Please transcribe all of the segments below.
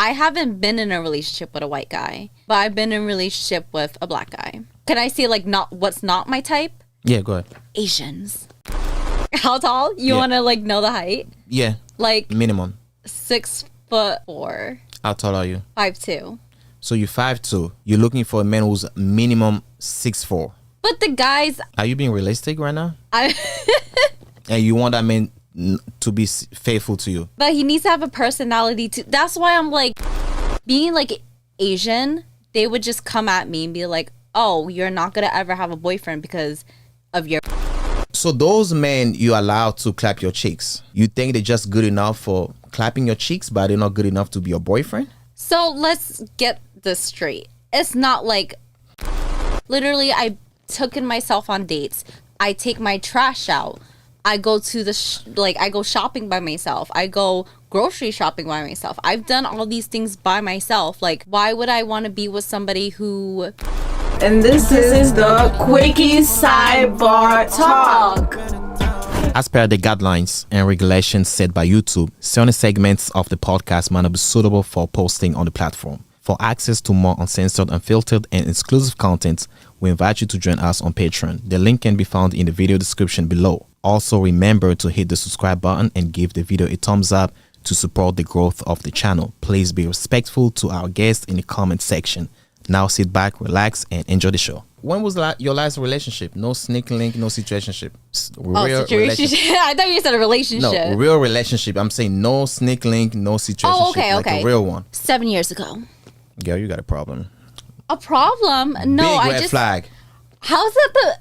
I haven't been in a relationship with a white guy, but I've been in a relationship with a black guy. Can I say like not what's not my type? Yeah, go ahead. Asians. How tall? You want to like know the height? Yeah. Like minimum 6'4". How tall are you? 5'2". So you're 5'2". You're looking for a man who's minimum 6'4". But the guys, Are you being realistic right now? I And you want that man to be faithful to you? but he needs to have a personality too. That's why I'm like, being like Asian, they would just come at me and be like, oh, you're not gonna ever have a boyfriend because of your. So those men you allow to clap your cheeks, you think they're just good enough for clapping your cheeks, but they're not good enough to be your boyfriend? So let's get this straight. It's not like, literally, I took in myself on dates. I take my trash out. I go to the I go shopping by myself. I go grocery shopping by myself. I've done all these things by myself. Like, why would I want to be with somebody who... And this is the Quicky Sidebar Talk. As per the guidelines and regulations set by YouTube, certain segments of the podcast might not be suitable for posting on the platform. For access to more uncensored, unfiltered, and exclusive content, we invite you to join us on Patreon. The link can be found in the video description below. Also, remember to hit the subscribe button and give the video a thumbs up to support the growth of the channel. Please be respectful to our guests in the comment section. Now sit back, relax, and enjoy the show. When was your last relationship? No sneak link, no situationship. Real situationship. I thought you said a relationship. No, real relationship. I'm saying no sneak link, no situationship. Oh, okay, like okay. a real one. 7 years ago. Girl, you got a problem. A problem? No, Big red flag. How's that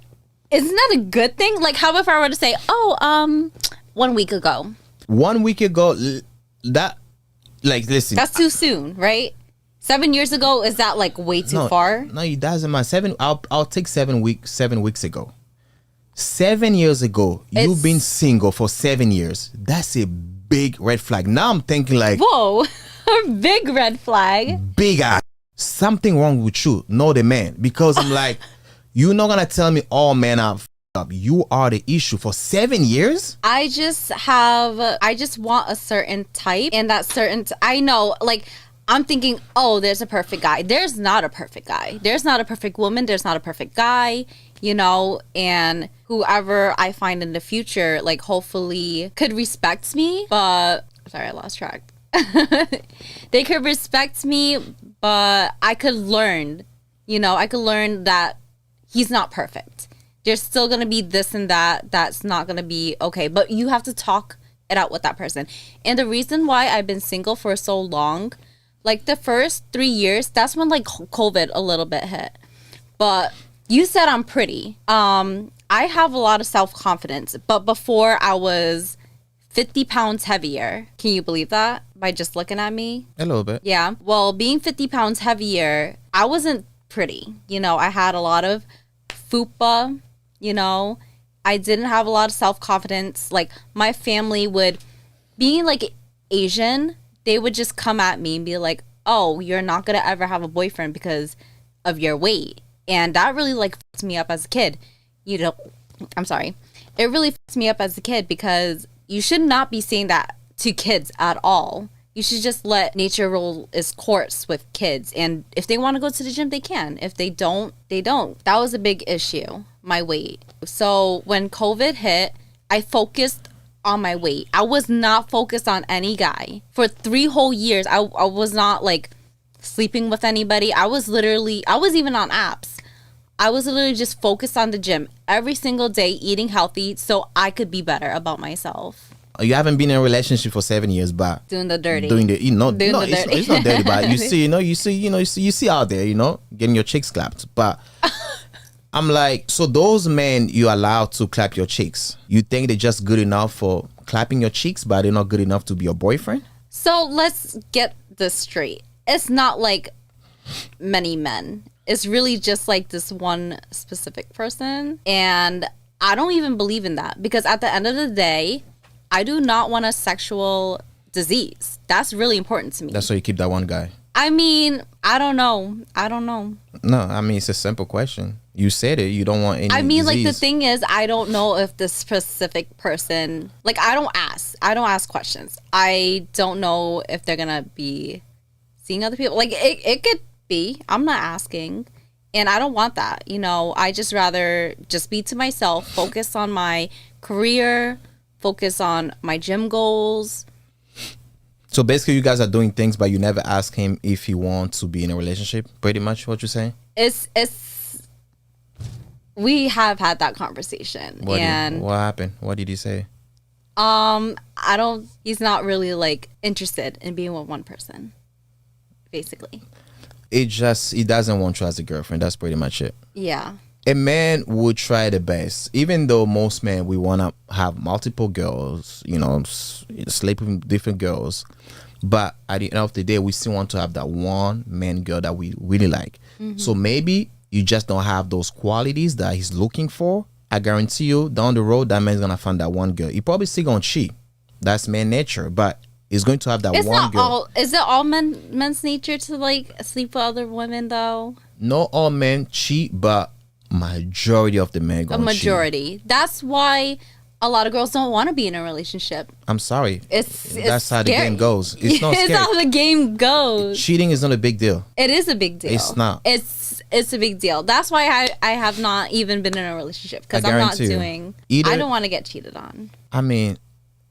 isn't that a good thing? Like, how if I were to say, 1 week ago? 1 week ago, that, like, listen. That's too soon, right? 7 years ago, is that like way too far? No, it doesn't matter. I'll take 7 weeks ago. 7 years ago, you've been single for 7 years. That's a big red flag. Now I'm thinking like, whoa, big red flag. Big ass. Something wrong with you, not the man. Because I'm like, you're not gonna tell me all men are up. You are the issue for 7 years. I just want a certain type, and that certain I know, like, I'm thinking, oh, there's a perfect guy. There's not a perfect guy. There's not a perfect woman. There's not a perfect guy, you know, and whoever I find in the future, like, hopefully could respect me. But, sorry, I lost track. They could respect me, but I could learn, you know, that he's not perfect. There's still going to be this and that's not going to be okay. But you have to talk it out with that person. And the reason why I've been single for so long, like the first 3 years, that's when like COVID a little bit hit. But you said I'm pretty. I have a lot of self-confidence. But before I was 50 pounds heavier. Can you believe that? By just looking at me? A little bit. Yeah. Well, being 50 pounds heavier, I wasn't pretty. You know, I had a lot of fupa, you know. I didn't have a lot of self-confidence. Like, my family would, being like Asian, they would just come at me and be like, oh, you're not going to ever have a boyfriend because of your weight. And that really like fucked me up as a kid. You know, I'm sorry. It really fucked me up as a kid because you should not be saying that to kids at all. You should just let nature roll its course with kids. And if they want to go to the gym, they can. If they don't, they don't. That was a big issue, my weight. So when COVID hit, I focused on my weight. I was not focused on any guy. For 3 whole years, I was not like sleeping with anybody. I was even on apps. I was literally just focused on the gym every single day, eating healthy so I could be better about myself. You haven't been in a relationship for 7 years, but doing the dirty. It's not dirty, but you see out there, you know, getting your cheeks clapped. But I'm like, so those men you allow to clap your cheeks, you think they're just good enough for clapping your cheeks, but they're not good enough to be your boyfriend? So let's get this straight. It's not like many men. It's really just like this one specific person. And I don't even believe in that because at the end of the day, I do not want a sexual disease. That's really important to me. That's why you keep that one guy. I mean, I don't know. No, I mean, it's a simple question. You said it. You don't want any disease. Like, the thing is, I don't know if this specific person, like, I don't ask questions. I don't know if they're going to be seeing other people. Like it could be. I'm not asking. And I don't want that. I just rather just be to myself, focus on my career, focus on my gym goals. So basically you guys are doing things, but you never ask him if he wants to be in a relationship. Pretty much what you're saying? We have had that conversation. What happened? What did he say? He's not really like interested in being with one person, basically. He doesn't want you as a girlfriend. That's pretty much it. Yeah. A man would try the best, even though most men, we want to have multiple girls, sleep with different girls. But at the end of the day, we still want to have that one man girl that we really like. Mm-hmm. So maybe you just don't have those qualities that he's looking for. I guarantee you, down the road, that man's going to find that one girl. He probably still going to cheat. That's man nature. But he's going to have that one girl. Is it all men's nature to like sleep with other women though? Not all men cheat, but majority of the men going to cheat. A majority. That's why a lot of girls don't want to be in a relationship. I'm sorry. That's how the scary. game goes. It's not scary. It's how the game goes. Cheating is not a big deal. It is a big deal. It's not. It's a big deal. That's why I have not even been in a relationship, because I'm not doing. I don't want to get cheated on. I mean,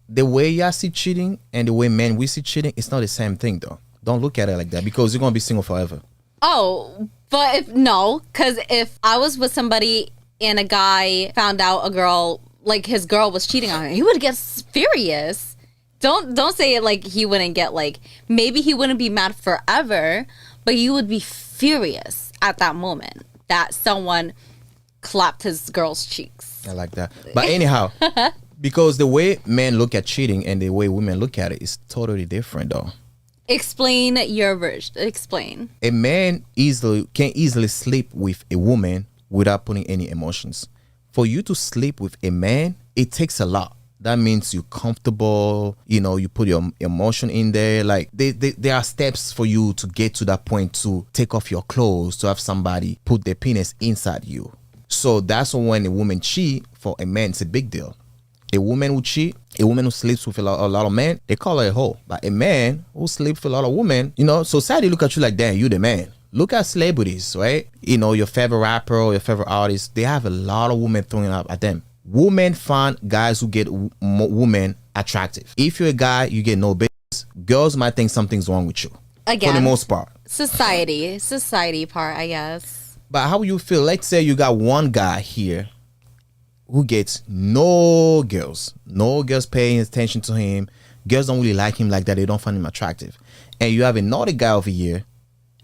the way y'all see cheating and the way men we see cheating, it's not the same thing though. Don't look at it like that, because you're gonna be single forever. Oh, but because if I was with somebody and a guy found out a girl, like his girl was cheating on him, he would get furious. Don't say it like he wouldn't get like, maybe he wouldn't be mad forever, but he would be furious at that moment that someone clapped his girl's cheeks. I like that. But anyhow, because the way men look at cheating and the way women look at it is totally different though. Explain your version. Explain. A man can easily sleep with a woman without putting any emotions. For you to sleep with a man, it takes a lot. That means you're comfortable, you put your emotion in there. Like there are steps for you to get to that point, to take off your clothes, to have somebody put their penis inside you. So that's when a woman cheat. For a man, it's a big deal. A woman who cheat, a woman who sleeps with a lot of men, they call her a hoe. But a man who sleeps with a lot of women, society look at you like, damn, you the man. Look at celebrities, right? Your favorite rapper or your favorite artist, they have a lot of women throwing up at them. Women find guys who get women attractive. If you're a guy, you get no business. Girls might think something's wrong with you. Again, for the most part. Society part, I guess. But how you feel? Let's say you got one guy here who gets no girls paying attention to him. Girls don't really like him like that. They don't find him attractive. And you have another guy over here.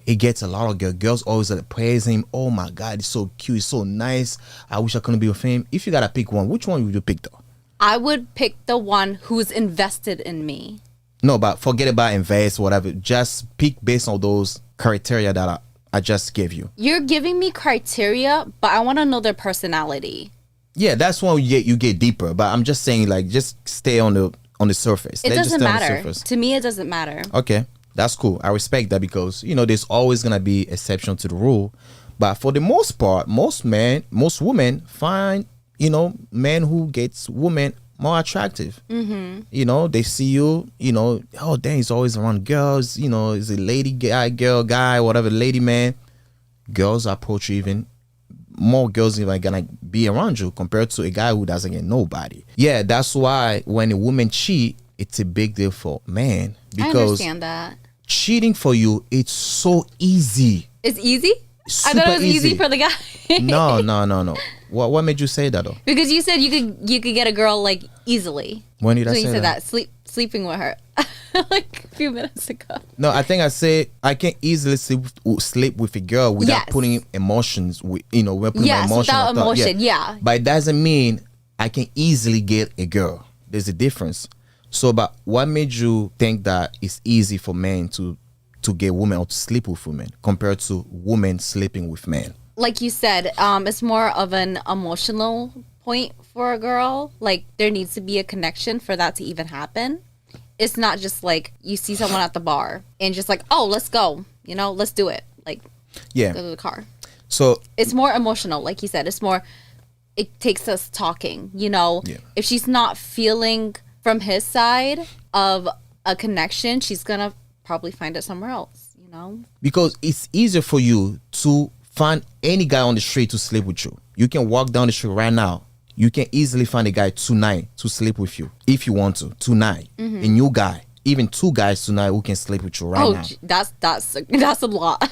He gets a lot of girls. Girls always praise him. Oh my God, he's so cute. He's so nice. I wish I couldn't be with him. If you gotta pick one, which one would you pick though? I would pick the one who's invested in me. No, but forget about invest, whatever. Just pick based on those criteria that I just gave you. You're giving me criteria, but I want to know their personality. Yeah, that's when you get deeper. But I'm just saying, like, just stay on the surface. It doesn't matter. To me, it doesn't matter. Okay, that's cool. I respect that, because there's always gonna be exception to the rule. But for the most part, most women find men who gets women more attractive. Mm-hmm. They see you. Oh dang, he's always around girls. He's a lady guy, whatever, lady man. Girls approach you even. More girls even gonna be around you compared to a guy who doesn't get nobody. Yeah, that's why when a woman cheat, it's a big deal for men, because I understand that. Cheating for you, it's so easy. It's easy? Super I thought it was easy for the guy. No. What made you say that though? Because you said you could get a girl like easily. When did I say you said that? Sleeping with her like a few minutes ago. No, I think I said I can easily sleep with a girl without putting emotions. We're putting emotion without emotion. Yeah. But it doesn't mean I can easily get a girl. There's a difference. So, but what made you think that it's easy for men to get women or to sleep with women compared to women sleeping with men? Like you said, it's more of an emotional point for a girl. Like, there needs to be a connection for that to even happen. It's not just like you see someone at the bar and just like, oh, let's go. Let's do it. Like, go to the car. So it's more emotional. Like you said, it takes us talking. If she's not feeling from his side of a connection, she's going to probably find it somewhere else. know? Because it's easier for you to find any guy on the street to sleep with you. You can walk down the street right now. You can easily find a guy tonight to sleep with you if you want to. Tonight, a new guy, even two guys tonight who can sleep with you right now. That's a lot.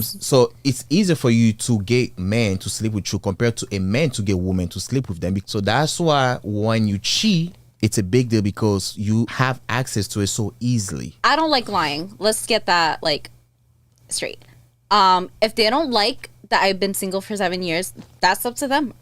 So it's easier for you to get men to sleep with you compared to a man to get women to sleep with them. So that's why when you cheat, it's a big deal because you have access to it so easily. I don't like lying. Let's get that like straight. If they don't like that I've been single for 7 years, that's up to them.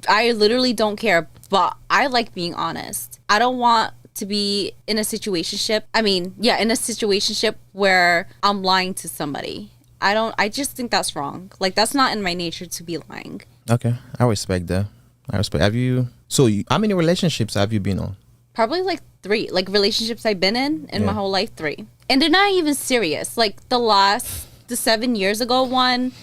I literally don't care, but I like being honest. I don't want to be in a situationship. In a situationship where I'm lying to somebody. I just think that's wrong. Like, that's not in my nature to be lying. Okay, I respect that. How many relationships have you been on? Probably like 3. Like, relationships I've been in my whole life, 3. And they're not even serious. Like, the 7 years ago one,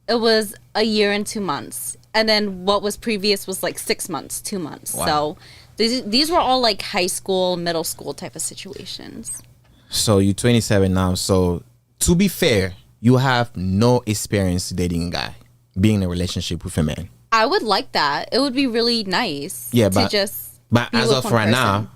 it was a year and 2 months. And then what was previous was like 6 months, 2 months. Wow. So these were all like high school, middle school type of situations. So you're 27 now. So to be fair, you have no experience dating a guy, being in a relationship with a man. I would like that. It would be really nice. Yeah, but as of right now,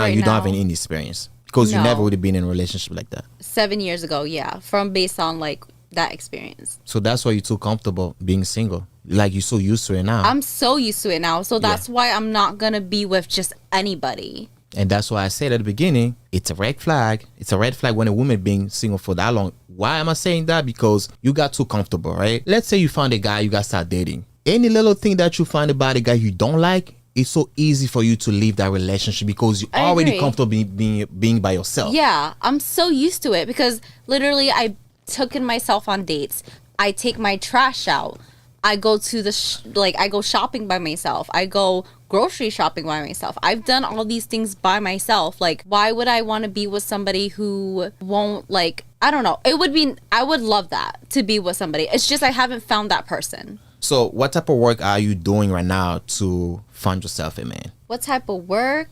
you don't have any experience because you never would have been in a relationship like that. 7 years ago, yeah, based on like that experience. So that's why you're too comfortable being single. Like, you're so used to it now. I'm so used to it now. So that's why I'm not going to be with just anybody. And that's why I said at the beginning, it's a red flag. It's a red flag when a woman being single for that long. Why am I saying that? Because you got too comfortable, right? Let's say you found a guy, you got to start dating. Any little thing that you find about a guy you don't like, it's so easy for you to leave that relationship because you're already comfortable being by yourself. Yeah, I'm so used to it because literally I took in myself on dates. I take my trash out. I go to I go shopping by myself. I go grocery shopping by myself. I've done all these things by myself. Like, why would I want to be with somebody who won't, like, I don't know. I would love that, to be with somebody. It's just I haven't found that person. So what type of work are you doing right now to find yourself a man? What type of work?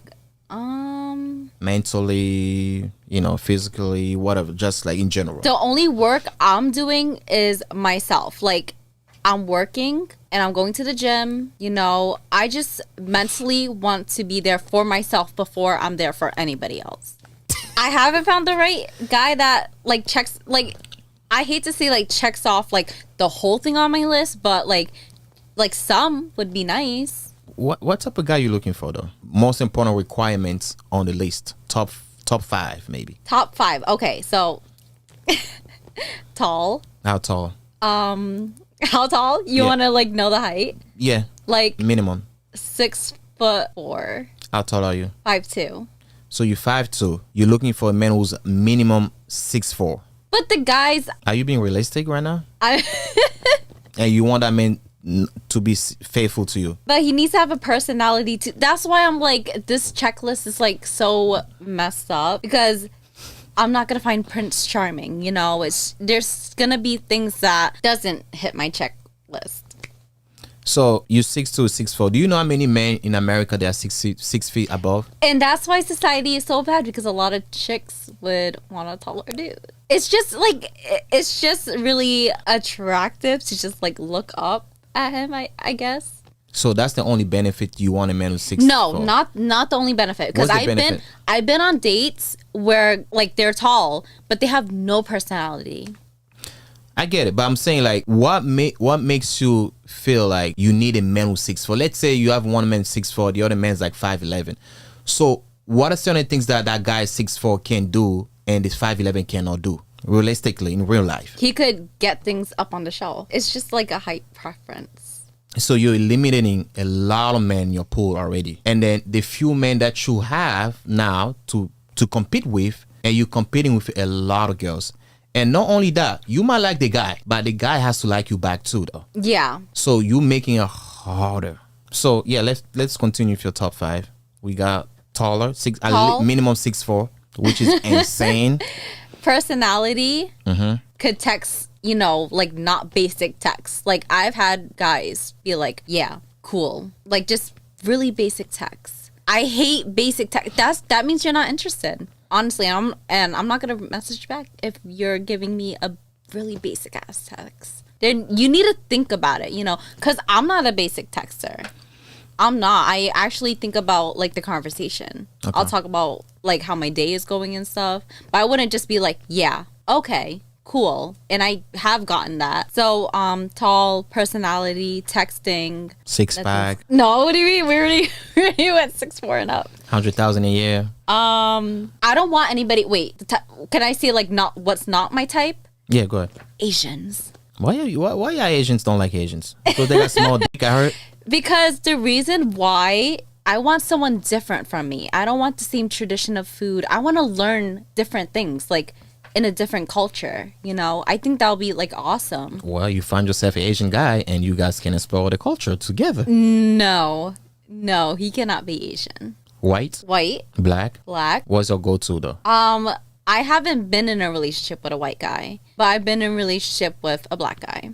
Mentally, physically, whatever, just like in general. The only work I'm doing is myself. Like, I'm working and I'm going to the gym. I just mentally want to be there for myself before I'm there for anybody else. I haven't found the right guy that like checks, like, I hate to say like checks off like the whole thing on my list, but like some would be nice. What type of guy you looking for though? Most important requirements on the list. Top 5 maybe. Top 5. Okay, so tall. How tall? How tall? You want to like know the height? Yeah. Like minimum 6'4". How tall are you? 5'2". So you're 5'2". You're looking for a man who's minimum 6'4". But the guys. Are you being realistic right now? And you want that man to be faithful to you? But he needs to have a personality too. That's why I'm like, this checklist is like so messed up because I'm not gonna find Prince Charming. There's gonna be things that doesn't hit my checklist. So you're 6'2", 6'4". Do you know how many men in America that are 6 feet above? And that's why society is so bad, because a lot of chicks would want a taller dude. It's just really attractive to just like look up at him, I guess. So that's the only benefit you want a man who's 6'4"? No, not the only benefit. Because I've been on dates where like they're tall, but they have no personality. I get it, but I'm saying like what makes you feel like you need a man who's 6'4"? Let's say you have one man 6'4", the other man's like 5'11". So what are certain things that guy 6'4" can do and this 5'11" cannot do realistically in real life? He could get things up on the shelf. It's just like a height preference. So you're eliminating a lot of men in your pool already, and then the few men that you have now to compete with, and you're competing with a lot of girls. And not only that, you might like the guy, but the guy has to like you back too, though. Yeah. So you making it harder. So yeah, let's continue with your top 5. We got taller, minimum 6'4", which is insane. Personality. Could text, like not basic text. Like I've had guys be like, yeah, cool. Like just really basic text. I hate basic text. That means you're not interested. Honestly, I'm not gonna message back if you're giving me a really basic ass text. Then you need to think about it, because I'm not a basic texter. I'm not. I actually think about like the conversation. Okay. I'll talk about like how my day is going and stuff, but I wouldn't just be like, yeah, okay, cool. And I have gotten that. So, tall, personality, texting, six pack. No, what do you mean? We already went 6'4" and up. 100,000 a year. I don't want anybody. Wait, can I say like not what's not my type? Yeah, go ahead. Asians. Why Asians don't like Asians? Because they got small dick, I heard. Because the reason why I want someone different from me. I don't want the same tradition of food. I want to learn different things, like in a different culture, I think that'll be like awesome. Well, you find yourself an Asian guy and you guys can explore the culture together. No, he cannot be Asian. White? Black? What's your go-to though? I haven't been in a relationship with a white guy, but I've been in a relationship with a black guy.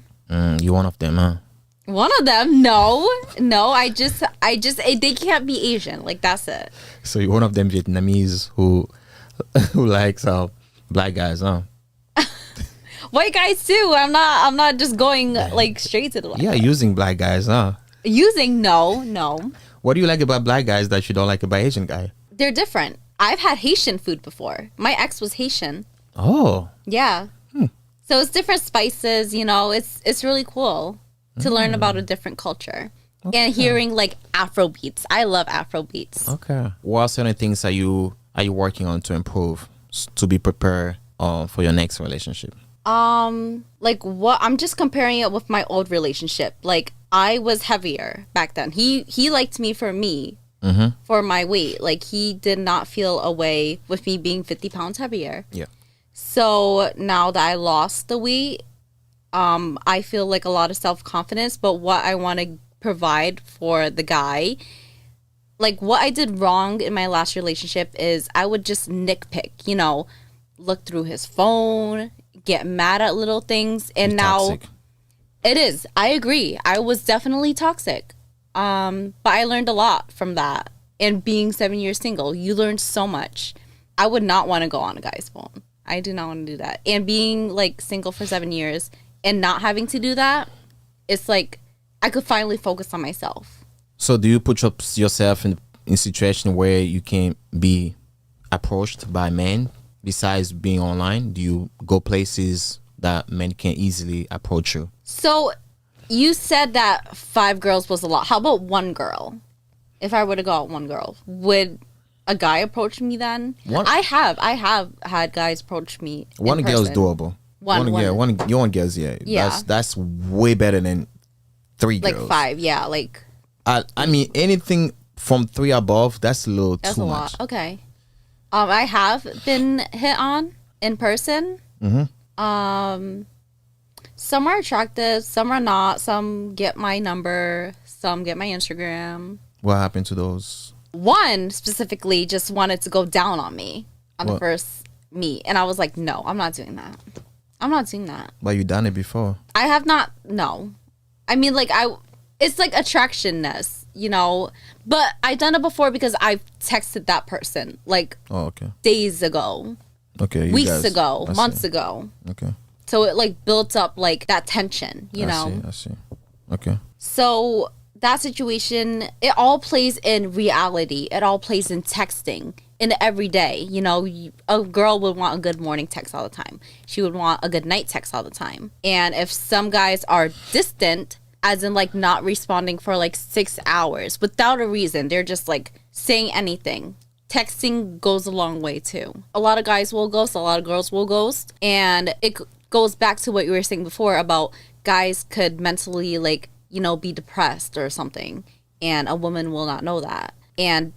You one of them, huh? One of them? No. I just they can't be Asian. Like, that's it. So you're one of them Vietnamese who likes black guys, huh? White guys too. I'm not just going like straight to the white. Yeah, guy. Using black guys, huh? No. What do you like about black guys that you don't like about Asian guy? They're different. I've had Haitian food before. My ex was Haitian. Oh. Yeah. So it's different spices, it's really cool to learn about a different culture. Okay. And hearing like Afro beats. I love Afro beats. Okay. What certain things are you working on to improve to be prepared for your next relationship? Like what? I'm just comparing it with my old relationship. Like I was heavier back then. He liked me for me. For my weight. Like he did not feel a way with me being 50 pounds heavier. Yeah. So now that I lost the weight, I feel like a lot of self-confidence. But what I want to provide for the guy, like what I did wrong in my last relationship is I would just nitpick, look through his phone, get mad at little things. And He's now toxic. It is. I agree. I was definitely toxic. But I learned a lot from that. And being 7 years single, you learn so much. I would not want to go on a guy's phone. I do not want to do that. And being like single for 7 years and not having to do that, it's like I could finally focus on myself. So do you put yourself in a situation where you can be approached by men besides being online? Do you go places that men can easily approach you? So you said that 5 girls was a lot. How about 1 girl? If I were to go out 1 girl, would a guy approach me then? I have had guys approach me. 1 girl is doable. One girl's yeah. That's way better than 3 girls. Like 5, yeah. Like I mean anything from 3 above, that's a little that's too a much. Lot. Okay. I have been hit on in person. Some are attractive, some are not. Some get my number, some get my Instagram. What happened to those? 1 specifically just wanted to go down on me on the first meet. And I was like, no, I'm not doing that. But you done it before. I have not, no. I mean, like, it's like attractionness, But I've done it before because I've texted that person, like, days ago. Okay. Weeks ago, months ago. Okay. So it like built up like that tension, I see. Okay. So that situation, it all plays in reality. It all plays in texting in every day. A girl would want a good morning text all the time. She would want a good night text all the time. And if some guys are distant, as in like not responding for like 6 hours without a reason, they're just like saying anything. Texting goes a long way too. A lot of guys will ghost, a lot of girls will ghost. And it goes back to what you were saying before about guys could mentally like, be depressed or something. And a woman will not know that. And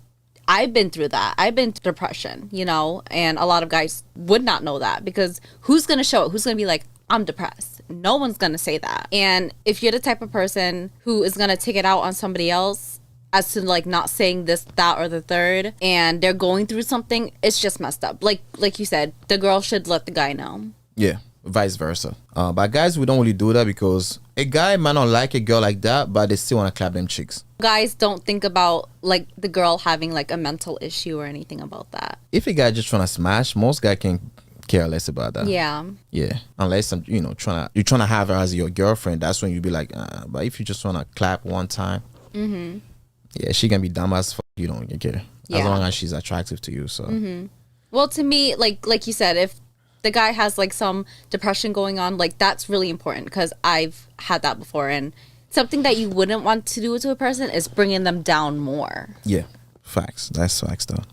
I've been through that. I've been through depression, and a lot of guys would not know that because who's going to show it? Who's going to be like, I'm depressed? No one's going to say that. And if you're the type of person who is going to take it out on somebody else as to like not saying this, that, or the third, and they're going through something, it's just messed up. Like you said, the girl should let the guy know. Yeah. vice versa. But guys, we don't really do that because a guy might not like a girl like that, but they still want to clap them cheeks. Guys don't think about like the girl having like a mental issue or anything about that. If a guy just trying to smash, most guys can care less about that. Yeah. Unless I'm, you're trying to have her as your girlfriend. That's when you be like, but if you just want to clap one time, yeah, she can be dumb as fuck. You don't care as long as she's attractive to you. So, well, to me, like you said, if the guy has like some depression going on, like that's really important because I've had that before, and something that you wouldn't want to do to a person is bringing them down more. Yeah, facts. That's facts though.